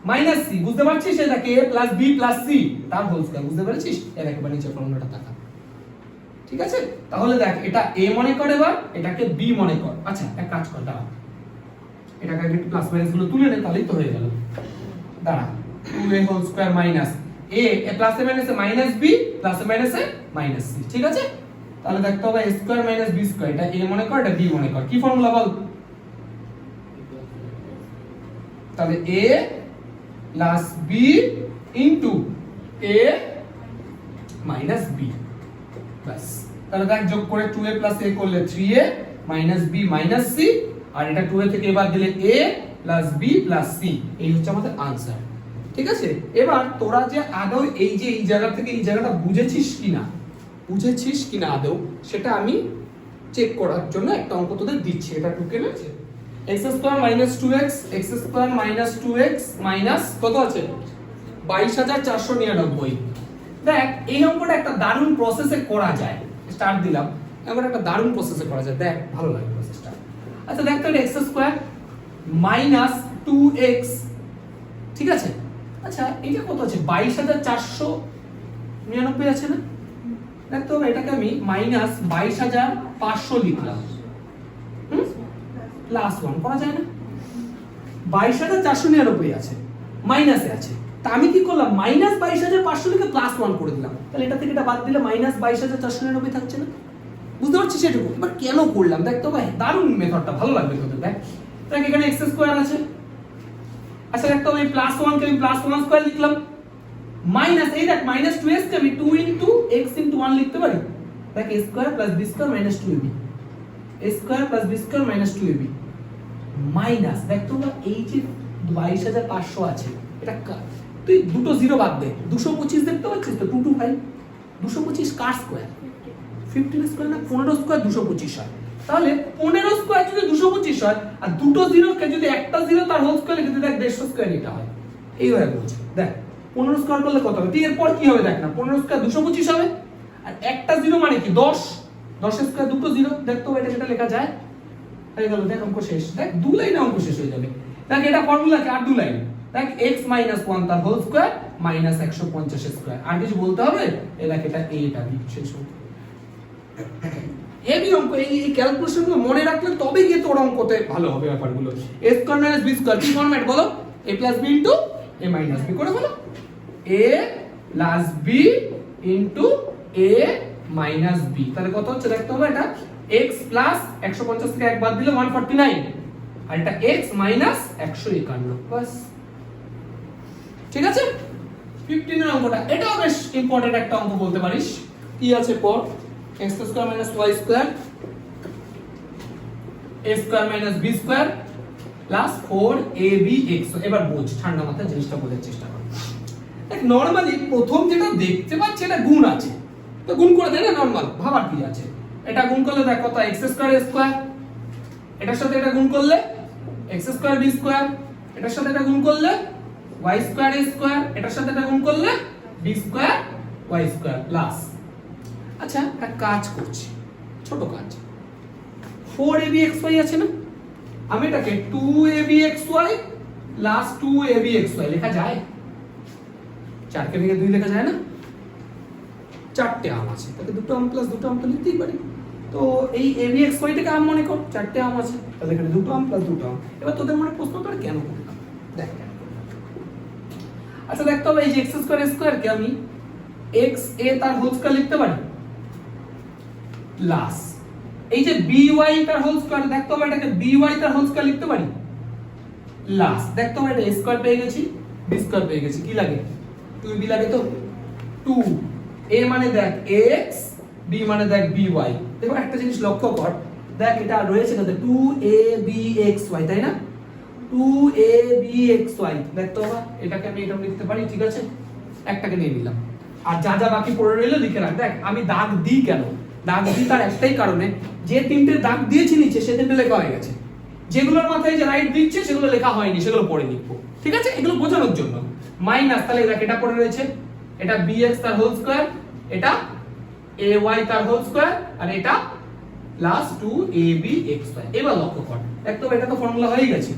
মাইনাস c, বুঝতে পারছিস? এই দেখ a plus b plus c তার হোল স্কয়ার, বুঝতে পেরেছিস? এর একবার নিচে ফর্মুলাটা দেখা, ঠিক আছে? তাহলে দেখ এটা a মনে কর, এবার এটাকে b মনে কর। আচ্ছা এক কাজ কর, দাঁড়া এটাকে একটু প্লাস মাইনাস গুলো তুলে নে, তাহলেই তো হয়ে গেল। দাঁড়া 2a whole square minus a, plus এ মাইনাসে মাইনাস b, প্লাস এ মাইনাসে মাইনাস c, ঠিক আছে? তাহলে দেখতে হবে a square minus b square, এটা a মনে কর এটা b মনে কর। কি ফর্মুলা বল? তাহলে a plus b into a minus b, বাস। তাহলে দেখ যোগ করে 2a প্লাস a করলে 3a minus b minus c, আর এটা 2a থেকে এবার দিলে a plus b plus c, এই হচ্ছে আমাদের আনসার, ঠিক আছে? এবার তোরা যে আদৌ এই যে এই জায়গা থেকে এই জায়গাটা বুঝেছিস কিনা আদৌ সেটা আমি চেক করার জন্য একটা অঙ্ক তোদের দিচ্ছি, এটা টুকে নেছে x square minus 2x, x square minus 2x minus কত আছে 22499। দেখ এই অঙ্কটা একটা দারুণ প্রসেসে করা যায়, স্টার্ট দিলাম, এখন একটা দারুণ প্রসেসে করা যায়, দেখ ভালো লাগে প্রসেসটা। আচ্ছা দেখ তাহলে x স্কয়ার মাইনাস 2x, ঠিক আছে? আচ্ছা এটা কত আছে 22499 আছে না? দেখ তো এটাকে আমি মাইনাস 22500 লিখলাম, প্লাস 1 করা যায় না? 22499 আছে, মাইনাসে আছে, তা আমি কি করলাম -22,500 লিখে +1 করে দিলাম, তাহলে এটা থেকে এটা বাদ দিলে -22,499 থাকছে না? বুঝতে পারছিস সেটুকু? এবার কেন করলাম দেখ তো ভাই, দারুণ মেথডটা, ভালো লাগবে তোদের। দেখ এখানে x স্কয়ার আছে, আচ্ছা দেখ তো এই +1 কে আমি +1 স্কয়ার লিখলাম, মাইনাস এই দেখ -2s কে আমি 2 x 1 লিখতে পারি। দেখ a square + b square - 2ab, a square + b square - 2ab, minus দেখ তো এই যে 22,500 আছে, এটা তুই দুটো জিরো বাদ দে, 225 দেখতে পাচ্ছিস তো, 225, 225 কার স্কয়ার? 15 স্কয়ার না 15 স্কয়ার 225 হয়, তাহলে 15 স্কয়ার যদি 225 হয় আর দুটো জিরো কে যদি একটা জিরো তার হোল স্কয়ার লিখে দিই, দেখ 150 স্কয়ার এটা হয়। এইভাবে বলছি দেখ 15 স্কয়ার করলে কত হবে, ঠিক এরপর কি হবে দেখ না, 15 স্কয়ার 225 হবে, আর একটা জিরো মানে কি 10, 10 স্কয়ার দুটো জিরো, দেখ তো এটা যেটা লেখা যায় হয়ে গেল। দেখ অঙ্ক শেষ, দেখ দু লাইনে অঙ্ক শেষ হয়ে যাবে। দেখ এটা ফর্মুলা কি, আর দু লাইন, দেখ x - 1 তার হোল স্কয়ার -150 স্কয়ার, আর কিছু বলতে হবে? এই দেখ এটা a টা b শেষ হলো। এবি অঙ্ক, এই ক্যালকুলেশন গুলো মনে রাখলে তবে গিয়ে তোর অঙ্কতে ভালো হবে ব্যাপারগুলো। a স্কয়ার - b স্কয়ার কি ফরম্যাট বলো? a + b * a - b করে বলো, a + b * a - b, তাহলে কত হচ্ছে দেখতে হবে, এটা x + 150 থেকে 1 বাদ দিলে 149, আর এটা x - 151, বাস ঠিক আছে। 15 এর অঙ্কটা, এটাও বেশ ইম্পর্টেন্ট একটা অঙ্ক বলতে পারিস। কি আছে পর, x square - y square a square - b square plus 4abx। এবার বোঝ, ঠান্ডা মাথায় জিনিসটা বোঝার চেষ্টা কর। দেখ নরমালি প্রথম যেটা দেখতে পাচ্ছি এটা গুণ আছে, তো গুণ করে দে না, নরমাল ভাবার কি আছে, এটা গুণ করলে দেখ কত, x স্কয়ার a স্কয়ার, এটার সাথে এটা গুণ করলে x স্কয়ার b স্কয়ার, এটার সাথে এটা গুণ করলে y স্কয়ার a স্কয়ার, এটার সাথে এটা গুণ করলে b square y square plus, আচ্ছা একটা কাজ করছি, ছোট কাজ, 4abxy আছে না, আমি এটাকে 2abxy প্লাস 2abxy লেখা যায়? 4 কে ভেঙে 2 লেখা যায় না? চারটে আম আছে, তাহলে দুটো আম প্লাস দুটো আম তো লিখতেই পারি। তো এই abxy টাকে আম মনে কর, চারটে আম আছে, তাহলে এখানে দুটো আম প্লাস দুটো আম। এবার তোদের মনে প্রশ্ন করে কেন করলাম দেখ, আচ্ছা দেখতে হবে এই যে x স্কয়ার স্কয়ার কে আমি x a তার হোল স্কয়ার লিখতে পারি, প্লাস এই যে by তার হোল স্কয়ার, দেখতে হবে এটাকে by তার হোল স্কয়ার লিখতে পারি, প্লাস দেখতে হবে এটা a স্কয়ার পেয়ে গেছি, b স্কয়ার পেয়ে গেছি, কি লাগে 2b লাগে, তো 2 a মানে দেখ x, b মানে দেখ by। দেখো একটা জিনিস লক্ষ্য কর, দেখ এটা রয়েছে না 2abxy, তাই না, 2abxy, দেখতে হবে এটাকে আমি এরকম লিখতে পারি, ঠিক আছে, একটাকে নিয়ে নিলাম, আর যা যা বাকি পড়ে রইলো লিখে রাখ। দেখ আমি দাগ দিই কেন, দাগ দিই তার একটাই কারণে, যে তিনটে দাগ দিয়েছি নিচে সে তিনটে লেখা হয়ে গেছে, যেগুলোর মাথায় যে রাইট দিচ্ছে সেগুলো লেখা হয়নি, সেগুলো পড়ে লিখবো, ঠিক আছে, এগুলো বোঝানোর জন্য। মাইনাস, তাহলে দেখ এটা পড়ে রয়েছে, এটা bx তার হোল স্কয়ার, এটা ay তার হোল স্কয়ার, আর এটা প্লাস 2abxy। এবার লক্ষ্য কর, দেখতো এটা তো ফর্মুলা হয়ে গেছে,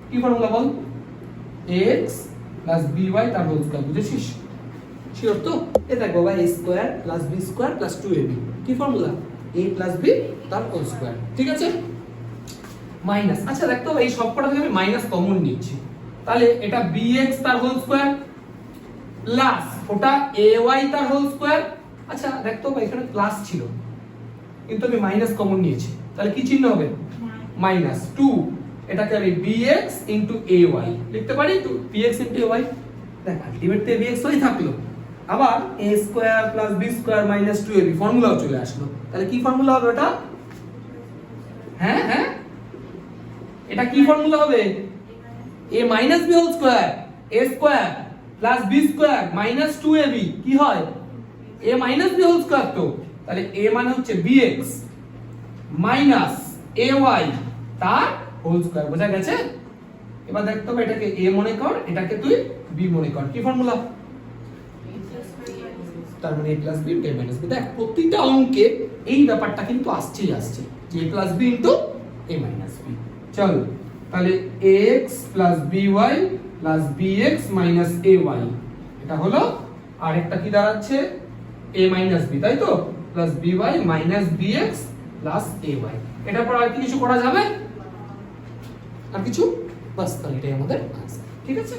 কি formula ball, x plus by তার হোল স্কয়ার, বুঝেছিস? শিওর তো? এ দেখ বাবা a square plus b square plus 2ab, কি ফর্মুলা, a প্লাস b তার হোল স্কয়ার, ঠিক আছে, মাইনাস। আচ্ছা দেখতো এই সবকটা থেকে আমি মাইনাস কমন নিচ্ছি, তাহলে এটা bx তার হোল স্কয়ার প্লাস ওটা ay তার হোল স্কয়ার। আচ্ছা দেখতো এখানে প্লাস ছিল কিন্তু আমি মাইনাস কমন নিয়েছি, তাহলে কি চিহ্ন হবে, মাইনাস 2, এটাকে আমি bx ay লিখতে পারি, তো bx ay, দেখ আলটিমেটলি bxy থাকলো, আবার a square plus b square minus 2ab ফর্মুলাও চলে আসলো, তাহলে কি ফর্মুলা হবে ওটা, হ্যাঁ হ্যাঁ এটা কি ফর্মুলা হবে, a minus b whole square, a square plus b square minus 2ab কি হয়, a minus b whole square, তো তাহলে a মানে হচ্ছে bx মাইনাস ay তার হোল স্কয়ার, বোঝা গেছে? এবার দেখতে হবে এটাকে a মনে কর, এটাকে তুই b মনে কর, কি ফর্মুলা, তার মানে a plus b a minus b। দেখ প্রত্যেকটা অঙ্কে এই ব্যাপারটা কিন্তু আসছেই আসছে, যে a plus b a minus b। চলো তাহলে x plus by plus bx minus ay, এটা হলো, আর একটা কি দাঁড়াচ্ছে a মাইনাস b, তাই তো, plus by minus bx plus ay। এটার পর আর কিছু করা যাবে, আর কিছু, বাস তাহলে এটাই আমাদের আনসার, ঠিক আছে।